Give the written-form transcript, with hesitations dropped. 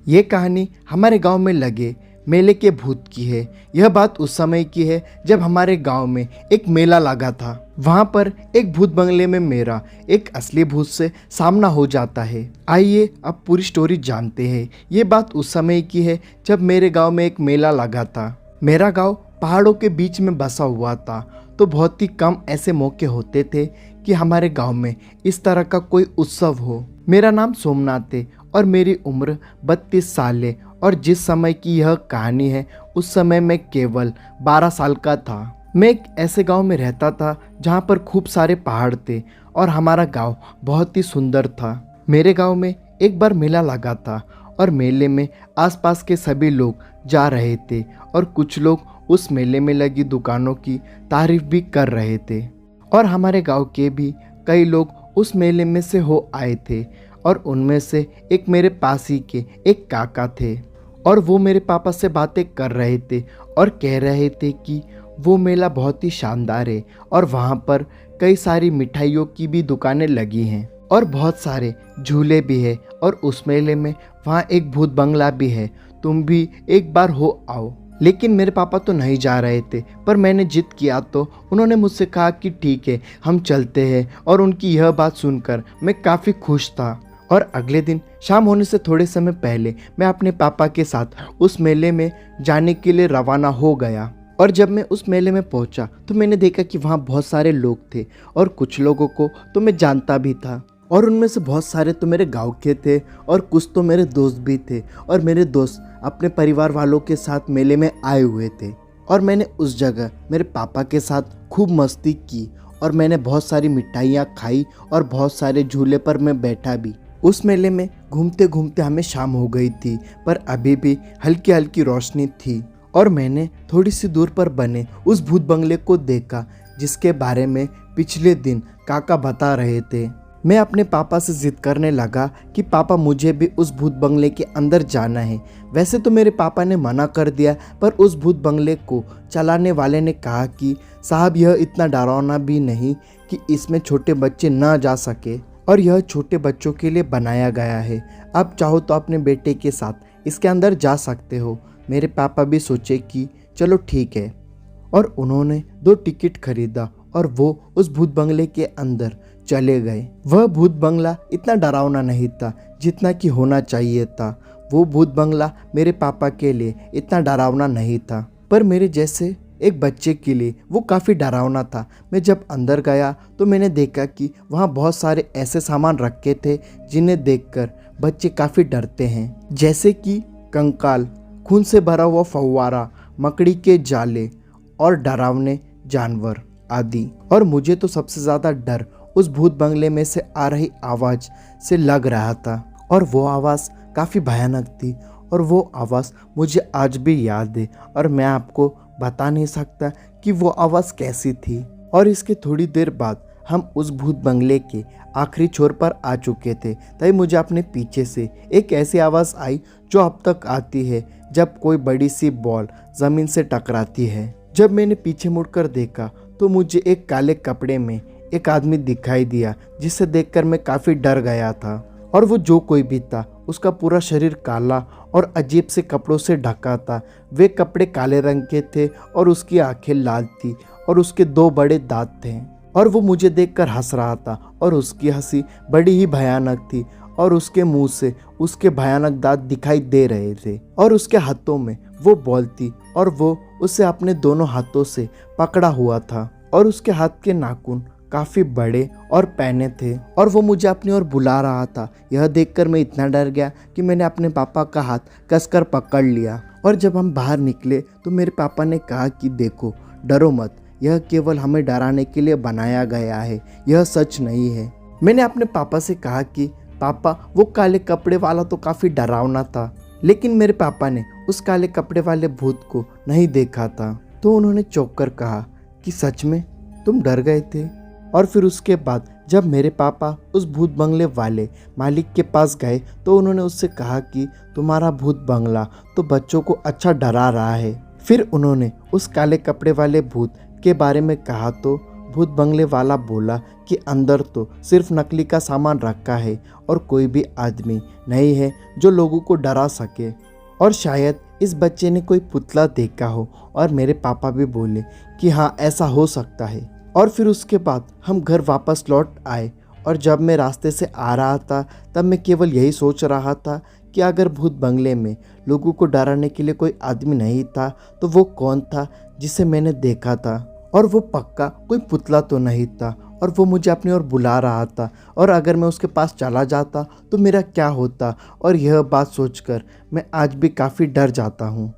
ये कहानी हमारे गांव में लगे मेले के भूत की है। यह बात उस समय की है जब हमारे गांव में एक मेला लगा था। वहां पर एक भूत बंगले में मेरा एक असली भूत से सामना हो जाता है। आइए अब पूरी स्टोरी जानते हैं। ये बात उस समय की है जब मेरे गांव में एक मेला लगा था। मेरा गांव पहाड़ों के बीच में बसा हुआ था, तो बहुत ही कम ऐसे मौके होते थे कि हमारे गांव में इस तरह का कोई उत्सव हो। मेरा नाम सोमनाथ है और मेरी उम्र 32 साल है, और जिस समय की यह कहानी है उस समय मैं केवल 12 साल का था। मैं एक ऐसे गांव में रहता था जहां पर खूब सारे पहाड़ थे और हमारा गांव बहुत ही सुंदर था। मेरे गांव में एक बार मेला लगा था और मेले में आसपास के सभी लोग जा रहे थे और कुछ लोग उस मेले में लगी दुकानों की तारीफ भी कर रहे थे। और हमारे गांव के भी कई लोग उस मेले में से हो आए थे, और उनमें से एक मेरे पास ही के एक काका थे, और वो मेरे पापा से बातें कर रहे थे और कह रहे थे कि वो मेला बहुत ही शानदार है और वहाँ पर कई सारी मिठाइयों की भी दुकानें लगी हैं और बहुत सारे झूले भी है, और उस मेले में वहाँ एक भूत बंगला भी है। तुम भी एक बार हो आओ। लेकिन मेरे पापा तो नहीं जा रहे थे, पर मैंने जिद किया तो उन्होंने मुझसे कहा कि ठीक है, हम चलते हैं। और उनकी यह बात सुनकर मैं काफ़ी खुश था। और अगले दिन शाम होने से थोड़े समय पहले मैं अपने पापा के साथ उस मेले में जाने के लिए रवाना हो गया। और जब मैं उस मेले में पहुंचा तो मैंने देखा कि वहाँ बहुत सारे लोग थे, और कुछ लोगों को तो मैं जानता भी था, और उनमें से बहुत सारे तो मेरे गांव के थे और कुछ तो मेरे दोस्त भी थे। और मेरे दोस्त अपने परिवार वालों के साथ मेले में आए हुए थे, और मैंने उस जगह मेरे पापा के साथ खूब मस्ती की, और मैंने बहुत सारी मिठाइयाँ खाई और बहुत सारे झूले पर मैं बैठा भी। उस मेले में घूमते घूमते हमें शाम हो गई थी, पर अभी भी हल्की हल्की रोशनी थी, और मैंने थोड़ी सी दूर पर बने उस भूत बंगले को देखा जिसके बारे में पिछले दिन काका बता रहे थे। मैं अपने पापा से जिद करने लगा कि पापा मुझे भी उस भूत बंगले के अंदर जाना है। वैसे तो मेरे पापा ने मना कर दिया, पर उस भूत बंगले को चलाने वाले ने कहा कि साहब, यह इतना डरावना भी नहीं कि इसमें छोटे बच्चे ना जा सके, और यह छोटे बच्चों के लिए बनाया गया है। आप चाहो तो अपने बेटे के साथ इसके अंदर जा सकते हो। मेरे पापा भी सोचे कि चलो ठीक है, और उन्होंने 2 टिकट खरीदा और वो उस भूत बंगले के अंदर चले गए। वह भूत बंगला इतना डरावना नहीं था जितना कि होना चाहिए था। वो भूत बंगला मेरे पापा के लिए इतना डरावना नहीं था, पर मेरे जैसे एक बच्चे के लिए वो काफ़ी डरावना था। मैं जब अंदर गया तो मैंने देखा कि वहाँ बहुत सारे ऐसे सामान रखे थे जिन्हें देखकर बच्चे काफ़ी डरते हैं, जैसे कि कंकाल, खून से भरा हुआ फव्वारा, मकड़ी के जाले और डरावने जानवर आदि। और मुझे तो सबसे ज़्यादा डर उस भूत बंगले में से आ रही आवाज़ से लग रहा था, और वो आवाज़ काफ़ी भयानक थी, और वो आवाज़ मुझे आज भी याद है, और मैं आपको बता नहीं सकता कि वो आवाज़ कैसी थी। और इसके थोड़ी देर बाद हम उस भूत बंगले के आखिरी छोर पर आ चुके थे, तभी मुझे अपने पीछे से एक ऐसी आवाज़ आई जो अब तक आती है जब कोई बड़ी सी बॉल ज़मीन से टकराती है। जब मैंने पीछे मुड़कर देखा तो मुझे एक काले कपड़े में एक आदमी दिखाई दिया, जिसे देखकर मैं काफ़ी डर गया था। और वो जो कोई भी था, उसका पूरा शरीर काला और अजीब से कपड़ों से ढका था। वे कपड़े काले रंग के थे और उसकी आंखें लाल थी और उसके 2 बड़े दांत थे, और वो मुझे देखकर हंस रहा था, और उसकी हंसी बड़ी ही भयानक थी, और उसके मुंह से उसके भयानक दांत दिखाई दे रहे थे, और उसके हाथों में वो बॉल थी, और वो उसे अपने दोनों हाथों से पकड़ा हुआ था, और उसके हाथ के नाखून काफ़ी बड़े और पैने थे, और वो मुझे अपनी ओर बुला रहा था। यह देखकर मैं इतना डर गया कि मैंने अपने पापा का हाथ कसकर पकड़ लिया। और जब हम बाहर निकले तो मेरे पापा ने कहा कि देखो, डरो मत, यह केवल हमें डराने के लिए बनाया गया है, यह सच नहीं है। मैंने अपने पापा से कहा कि पापा, वो काले कपड़े वाला तो काफ़ी डरावना था। लेकिन मेरे पापा ने उस काले कपड़े वाले भूत को नहीं देखा था, तो उन्होंने चौंक कर कहा कि सच में तुम डर गए थे। और फिर उसके बाद जब मेरे पापा उस भूत बंगले वाले मालिक के पास गए तो उन्होंने उससे कहा कि तुम्हारा भूत बंगला तो बच्चों को अच्छा डरा रहा है। फिर उन्होंने उस काले कपड़े वाले भूत के बारे में कहा तो भूत बंगले वाला बोला कि अंदर तो सिर्फ नकली का सामान रखा है और कोई भी आदमी नहीं है जो लोगों को डरा सके, और शायद इस बच्चे ने कोई पुतला देखा हो। और मेरे पापा भी बोले कि हाँ, ऐसा हो सकता है। और फिर उसके बाद हम घर वापस लौट आए, और जब मैं रास्ते से आ रहा था तब मैं केवल यही सोच रहा था कि अगर भूत बंगले में लोगों को डराने के लिए कोई आदमी नहीं था तो वो कौन था जिसे मैंने देखा था, और वो पक्का कोई पुतला तो नहीं था, और वो मुझे अपनी ओर बुला रहा था, और अगर मैं उसके पास चला जाता तो मेरा क्या होता। और यह बात सोचकर मैं आज भी काफ़ी डर जाता हूँ।